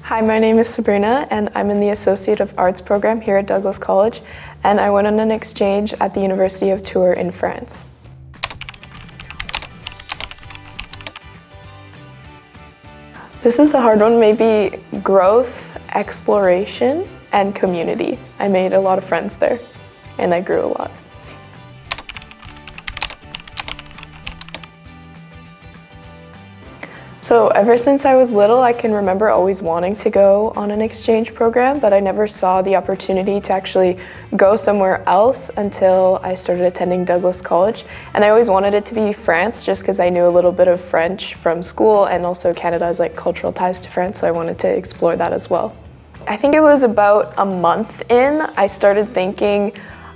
Hi, my name is Sabrina, and I'm in the Associate of Arts program here at Douglas College, and I went on an exchange at the University of Tours in France. This is a hard one, maybe growth, exploration, and community. I made a lot of friends there, and I grew a lot. So ever since I was little, I can remember always wanting to go on an exchange program, but I never saw the opportunity to actually go somewhere else until I started attending Douglas College. And I always wanted it to be France just because I knew a little bit of French from school, and also Canada has cultural ties to France, so I wanted to explore that as well. I think it was about a month in, I started thinking,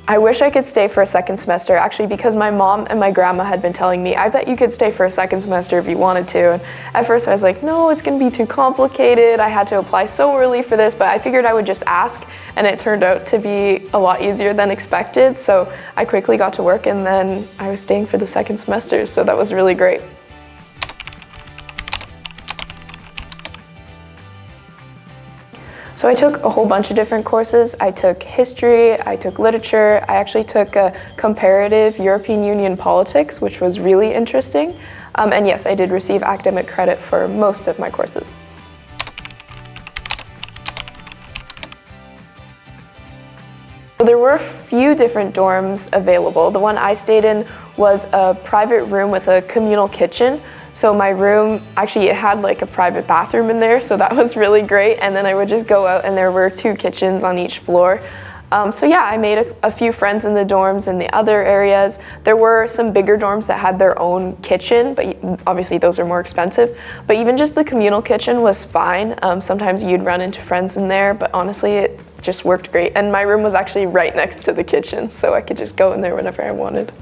I wish I could stay for a second semester, actually, because my mom and my grandma had been telling me, I bet you could stay for a second semester if you wanted to. And at first I was like, no, it's gonna be too complicated. I had to apply so early for this, but I figured I would just ask, and it turned out to be a lot easier than expected. So I quickly got to work, and then I was staying for the second semester, so that was really great. So I took a whole bunch of different courses. I took history, I took literature, I actually took comparative European Union politics, which was really interesting. And yes, I did receive academic credit for most of my courses. There were a few different dorms available. The one I stayed in was a private room with a communal kitchen. So my room, actually it had a private bathroom in there, so that was really great. And then I would just go out and there were 2 kitchens on each floor. So yeah, I made a few friends in the dorms in the other areas. There were some bigger dorms that had their own kitchen, but obviously those are more expensive. But even just the communal kitchen was fine. Sometimes you'd run into friends in there, but honestly it just worked great. And my room was actually right next to the kitchen, so I could just go in there whenever I wanted.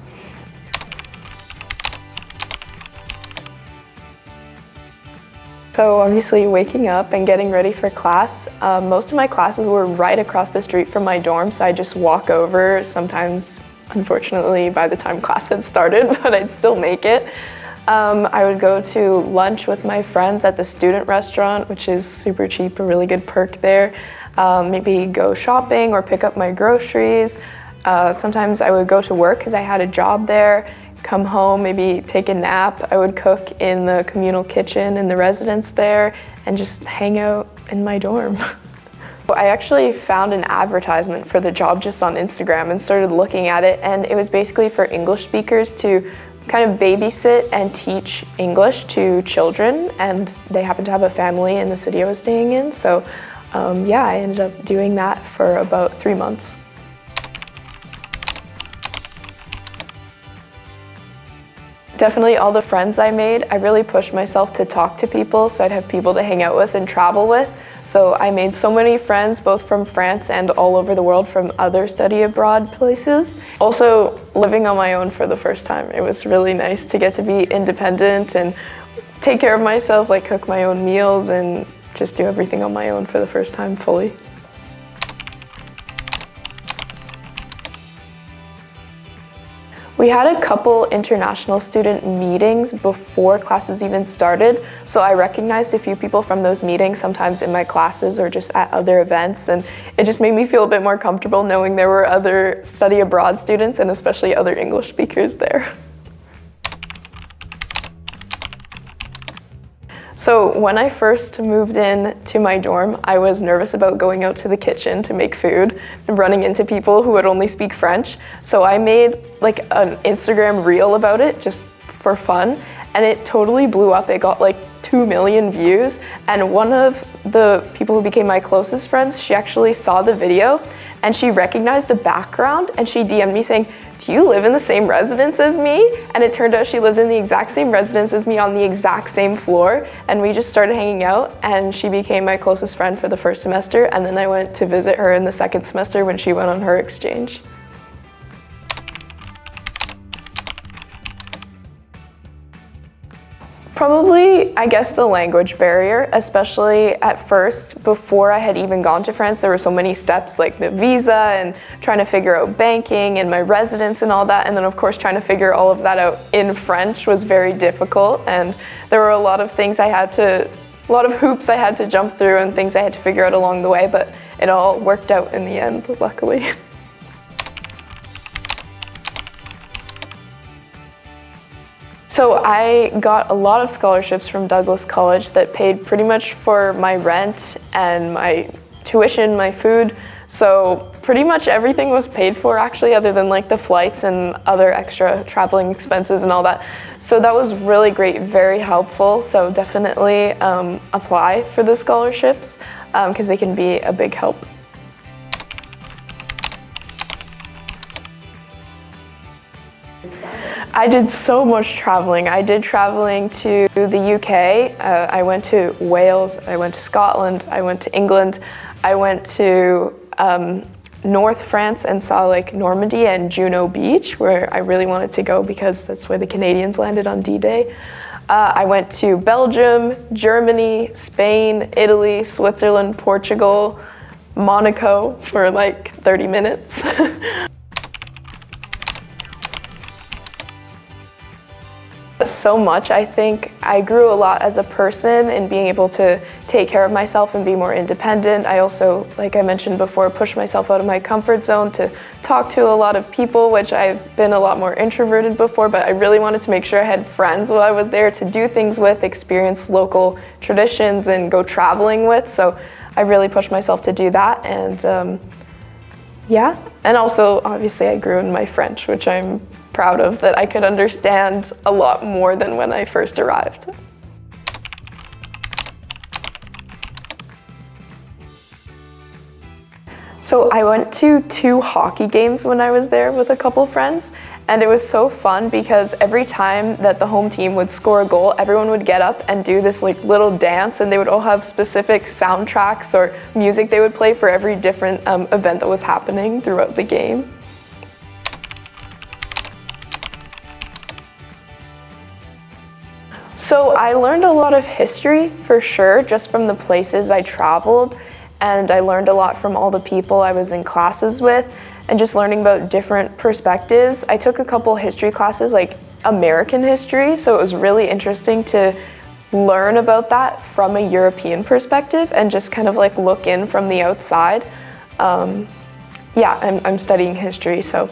So obviously waking up and getting ready for class, most of my classes were right across the street from my dorm, so I just walk over. Sometimes, unfortunately, by the time class had started, but I'd still make it. I would go to lunch with my friends at the student restaurant, which is super cheap, a really good perk there. Maybe go shopping or pick up my groceries. Sometimes I would go to work because I had a job there. Come home, maybe take a nap. I would cook in the communal kitchen in the residence there and just hang out in my dorm. I actually found an advertisement for the job just on Instagram and started looking at it, and it was basically for English speakers to kind of babysit and teach English to children, and they happened to have a family in the city I was staying in, so yeah, I ended up doing that for about 3 months. Definitely all the friends I made, I really pushed myself to talk to people so I'd have people to hang out with and travel with. So I made so many friends both from France and all over the world from other study abroad places. Also living on my own for the first time. It was really nice to get to be independent and take care of myself, cook my own meals and just do everything on my own for the first time fully. We had a couple international student meetings before classes even started, so I recognized a few people from those meetings, sometimes in my classes or just at other events, and it just made me feel a bit more comfortable knowing there were other study abroad students and especially other English speakers there. So when I first moved in to my dorm, I was nervous about going out to the kitchen to make food and running into people who would only speak French. So I made an Instagram reel about it just for fun, and it totally blew up. It got 2 million views, and one of the people who became my closest friends, she actually saw the video and she recognized the background, and she DM'd me saying, "Do you live in the same residence as me?" And it turned out she lived in the exact same residence as me on the exact same floor, and we just started hanging out, and she became my closest friend for the first semester, and then I went to visit her in the second semester when she went on her exchange. Probably, I guess, the language barrier, especially at first. Before I had even gone to France, there were so many steps like the visa and trying to figure out banking and my residence and all that. And then of course, trying to figure all of that out in French was very difficult. And there were a lot of things I had to a lot of hoops I had to jump through and things I had to figure out along the way, but it all worked out in the end, luckily. So I got a lot of scholarships from Douglas College that paid pretty much for my rent and my tuition, my food. So pretty much everything was paid for actually, other than like the flights and other extra traveling expenses and all that. So that was really great, very helpful. So definitely apply for the scholarships because they can be a big help. I did so much traveling. I did traveling to the UK. I went to Wales, I went to Scotland, I went to England, I went to North France and saw like Normandy and Juno Beach, where I really wanted to go because that's where the Canadians landed on D-Day. I went to Belgium, Germany, Spain, Italy, Switzerland, Portugal, Monaco for like 30 minutes. So much. I think I grew a lot as a person in being able to take care of myself and be more independent. I also, like I mentioned before, pushed myself out of my comfort zone to talk to a lot of people, which I've been a lot more introverted before, but I really wanted to make sure I had friends while I was there to do things with, experience local traditions, and go traveling with. So I really pushed myself to do that. And yeah, and also obviously I grew in my French, which I'm proud of, that I could understand a lot more than when I first arrived. So I went to 2 hockey games when I was there with a couple friends, and it was so fun because every time that the home team would score a goal, everyone would get up and do this like little dance, and they would all have specific soundtracks or music they would play for every different event that was happening throughout the game. So I learned a lot of history for sure, just from the places I traveled, and I learned a lot from all the people I was in classes with, and just learning about different perspectives. I took a couple history classes, like American history, so it was really interesting to learn about that from a European perspective and just kind of like look in from the outside. Yeah, I'm studying history, so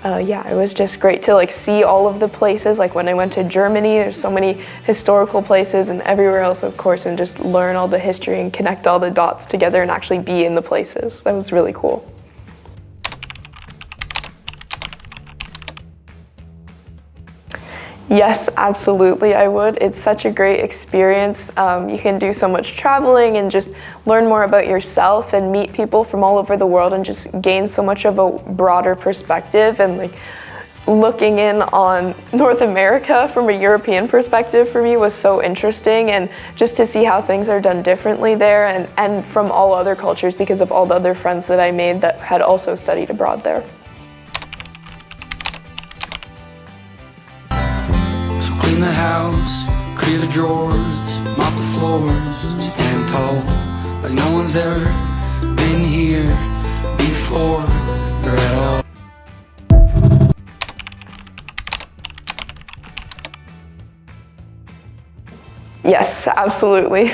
yeah, it was just great to like see all of the places. Like when I went to Germany, there's so many historical places, and everywhere else, of course, and just learn all the history and connect all the dots together and actually be in the places. That was really cool. Yes, absolutely, I would. It's such a great experience. You can do so much traveling and just learn more about yourself and meet people from all over the world and just gain so much of a broader perspective. And like looking in on North America from a European perspective for me was so interesting, and just to see how things are done differently there and from all other cultures because of all the other friends that I made that had also studied abroad there. Clean the house, clear the drawers, mop the floors, stand tall, like no one's ever been here before or at all. Yes, absolutely.